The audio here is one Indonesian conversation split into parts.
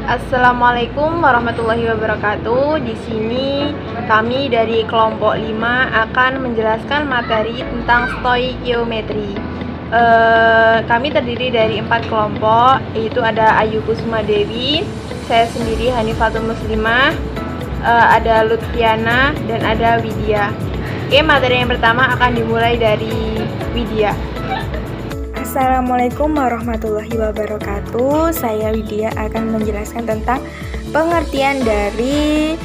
Assalamualaikum warahmatullahi wabarakatuh. Di sini kami dari kelompok 5 akan menjelaskan materi tentang stoikiometri. Kami terdiri dari 4 kelompok, yaitu ada Ayu Kusuma Dewi, saya sendiri Hanifatul Muslimah, ada Lutfiana, dan ada Widya. Oke, materi yang pertama akan dimulai dari Widya. Assalamualaikum warahmatullahi wabarakatuh. Saya Widya akan menjelaskan tentang pengertian dari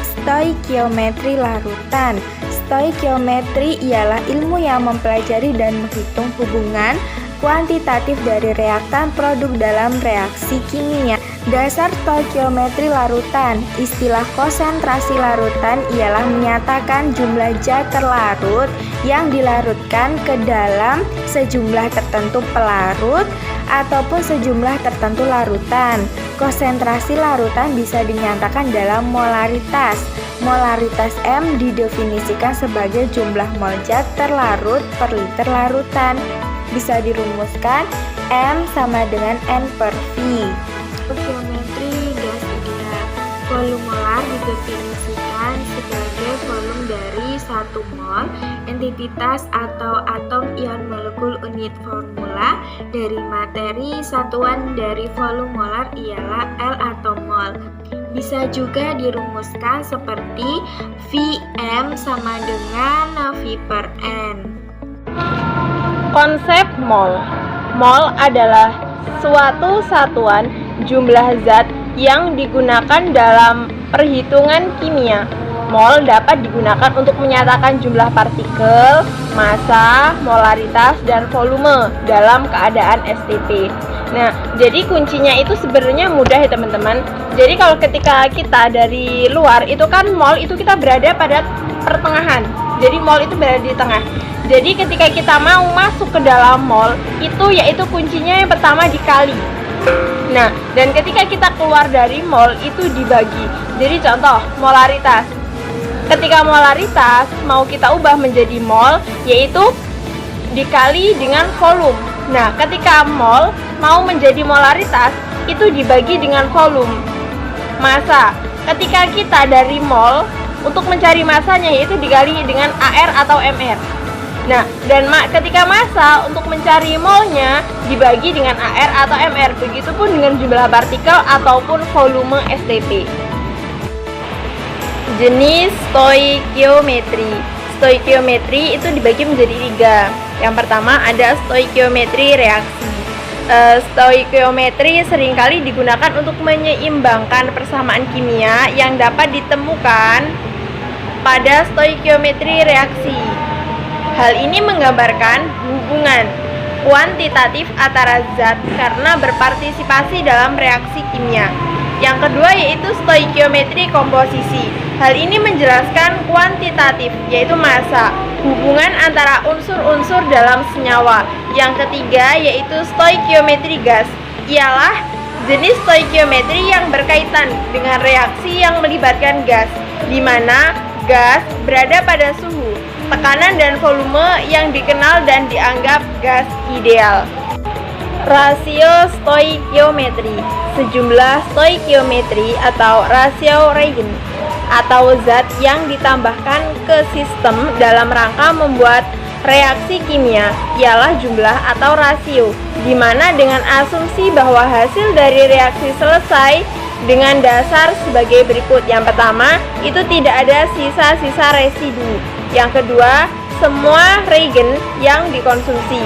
stoikiometri larutan. Stoikiometri ialah ilmu yang mempelajari dan menghitung hubungan kuantitatif dari reaktan produk dalam reaksi kimia. Dasar stoikiometri larutan. Istilah konsentrasi larutan ialah menyatakan jumlah zat terlarut yang dilarutkan ke dalam sejumlah tertentu pelarut ataupun sejumlah tertentu larutan. Konsentrasi larutan bisa dinyatakan dalam molaritas. Molaritas M didefinisikan sebagai jumlah mol zat terlarut per liter larutan. Bisa dirumuskan M sama dengan N per V. Stoikiometri gas ideal. Volume molar didefinisikan sebagai volume dari 1 mol entitas atau atom ion molekul. Unit formula dari materi satuan dari volume molar ialah L atau mol. Bisa juga dirumuskan seperti Vm sama dengan V per N. Konsep mol. Mol adalah suatu satuan jumlah zat yang digunakan dalam perhitungan kimia. Mol dapat digunakan untuk menyatakan jumlah partikel, massa, molaritas, dan volume dalam keadaan STP. Nah, jadi kuncinya itu sebenarnya mudah ya teman-teman. Jadi kalau ketika kita dari luar itu kan mol itu kita berada pada pertengahan. Jadi mol itu berada di tengah. Jadi ketika kita mau masuk ke dalam mol itu yaitu kuncinya yang pertama dikali. Nah, dan ketika kita keluar dari mol itu dibagi. Jadi contoh molaritas. Ketika molaritas mau kita ubah menjadi mol yaitu dikali dengan volume. Nah, ketika mol mau menjadi molaritas itu dibagi dengan volume. Massa. Ketika kita dari mol untuk mencari massanya yaitu dikali dengan AR atau MR. Nah, dan ketika massa untuk mencari molnya dibagi dengan AR atau MR. Begitupun dengan jumlah partikel ataupun volume STP. Jenis stoikiometri. Stoikiometri itu dibagi menjadi 3. Yang pertama ada stoikiometri reaksi. Stoikiometri seringkali digunakan untuk menyeimbangkan persamaan kimia yang dapat ditemukan pada stoikiometri reaksi. Hal ini menggambarkan hubungan kuantitatif antara zat karena berpartisipasi dalam reaksi kimia. Yang kedua yaitu stoikiometri komposisi. Hal ini menjelaskan kuantitatif yaitu massa, hubungan antara unsur-unsur dalam senyawa. Yang ketiga yaitu stoikiometri gas. Ialah jenis stoikiometri yang berkaitan dengan reaksi yang melibatkan gas, di mana gas berada pada suhu, tekanan dan volume yang dikenal dan dianggap gas ideal. Rasio stoikiometri. Sejumlah stoikiometri atau rasio reagen atau zat yang ditambahkan ke sistem dalam rangka membuat reaksi kimia ialah jumlah atau rasio, di mana dengan asumsi bahwa hasil dari reaksi selesai dengan dasar sebagai berikut. Yang pertama, itu tidak ada sisa-sisa residu. Yang kedua, semua reagen yang dikonsumsi.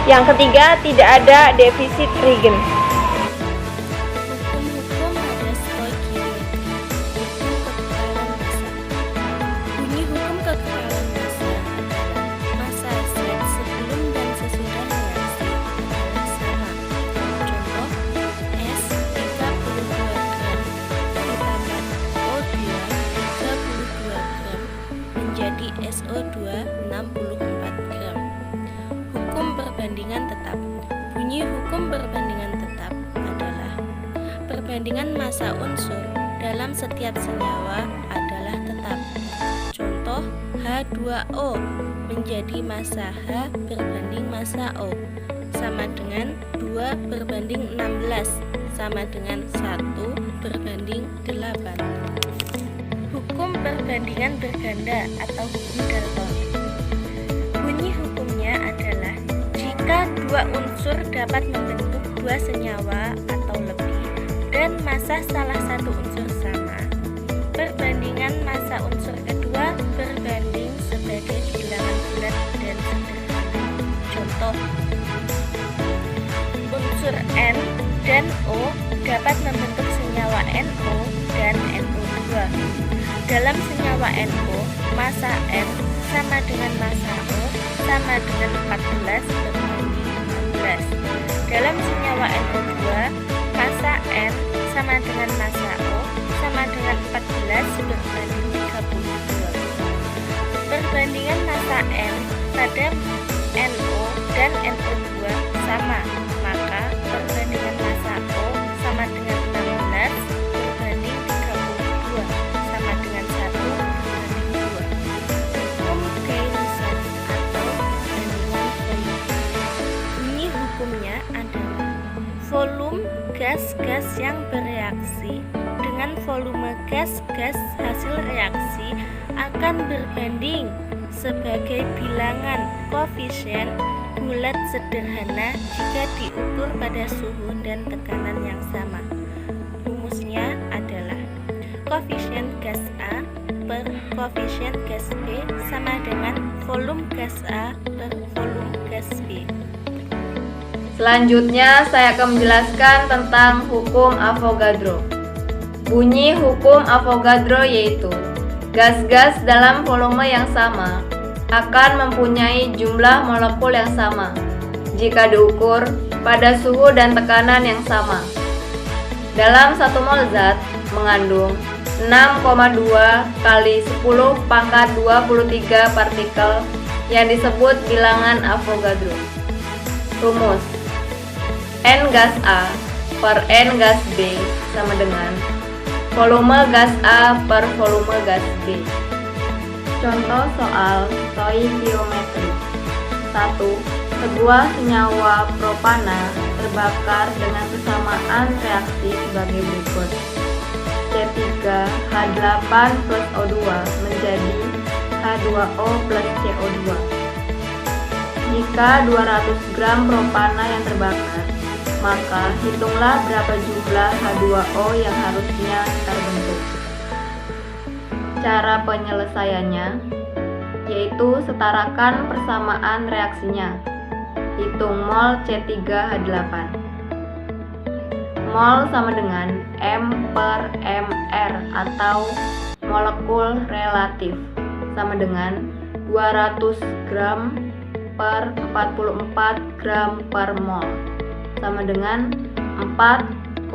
Yang ketiga, tidak ada defisit reagen. Hukum pada stoikiometri. Bunyi hukum kekekalan massa adalah massa zat sebelum dan sesudah reaksi adalah sama. Contoh, S 32 gram ditambah O2 32 gram menjadi SO2 64 gram. Hukum perbandingan tetap. Bunyi hukum perbandingan tetap adalah perbandingan massa unsur dalam setiap senyawa adalah tetap. Contoh, H2O menjadi massa H berbanding massa O sama dengan 2 berbanding 16 sama dengan 1/8. Hukum perbandingan berganda atau hukum Dalton. Bunyi hukumnya adalah jika dua unsur dapat membentuk dua senyawa atau lebih dan massa salah satu unsur sama, perbandingan massa unsur kedua berbanding sebagai bilangan bulat dan sederhana. Contoh, unsur N dan O dapat membentuk senyawa NO dan NO2. Dalam senyawa NO, massa N sama dengan massa O sama dengan 14/16. Dalam senyawa NO2, massa N sama dengan massa O sama dengan 14/32. Perbandingan massa N pada NO dan NO2 sama, maka perbandingan massa O sama dengan 16/32 sama dengan 1/2. Hukum Gay-Lussac atau perbandingan volume. Bunyi hukumnya adalah volume gas-gas yang bereaksi dengan volume gas-gas hasil reaksi akan berbanding sebagai bilangan koefisien bulat sederhana jika diukur pada suhu dan tekanan yang sama. Rumusnya adalah koefisien gas A per koefisien gas B sama dengan volume gas A per volume gas B. Selanjutnya saya akan menjelaskan tentang hukum Avogadro. Bunyi hukum Avogadro yaitu gas-gas dalam volume yang sama akan mempunyai jumlah molekul yang sama jika diukur pada suhu dan tekanan yang sama. Dalam 1 mol zat mengandung 6,2 kali 10⁻23 partikel yang disebut bilangan Avogadro. Rumus: N gas A per N gas B sama dengan volume gas A per volume gas B. Contoh soal stoikiometri. 1. Sebuah senyawa propana terbakar dengan kesamaan reaksi sebagai berikut. C3H8 plus O2 menjadi H2O plus CO2. Jika 200 gram propana yang terbakar, maka hitunglah berapa jumlah H2O yang harusnya terbentuk. Cara penyelesaiannya yaitu setarakan persamaan reaksinya. Hitung mol C3H8. Mol sama dengan M per Mr atau molekul relatif sama dengan 200 gram per 44 gram per mol sama dengan 4,54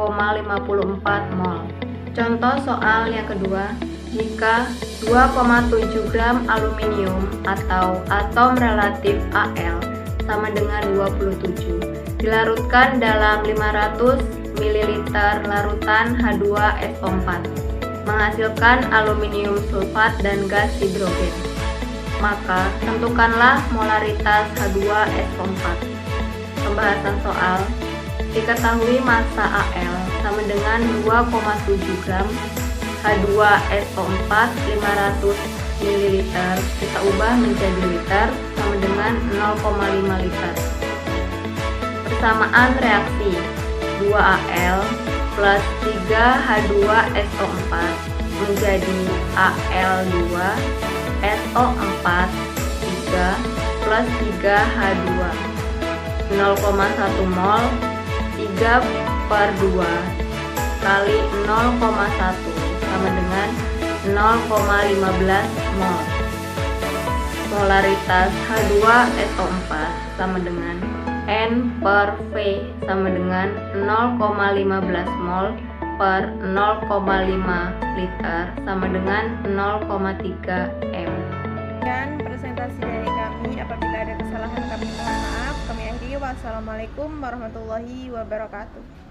mol. Contoh soal yang kedua, jika 2,7 gram aluminium atau atom relatif Al sama dengan 27 dilarutkan dalam 500 ml larutan H2SO4 menghasilkan aluminium sulfat dan gas hidrogen, maka tentukanlah molaritas H2SO4. Pembahasan soal: diketahui massa Al sama dengan 2,7 gram H2SO4 500 ml kita ubah menjadi liter sama dengan 0,5 liter. Persamaan reaksi 2Al plus 3H2SO4 menjadi Al2 SO4 3 plus 3H2 0,1 mol 3 per 2 kali 0,1 sama dengan 0,15 mol. Molaritas H2SO4 sama dengan N per V sama dengan 0,15 mol per 0,5 liter sama dengan 0,3 M. Dan presentasi dari kami, apabila ada kesalahan kami mohon maaf. Kami akhiri, wassalamualaikum warahmatullahi wabarakatuh.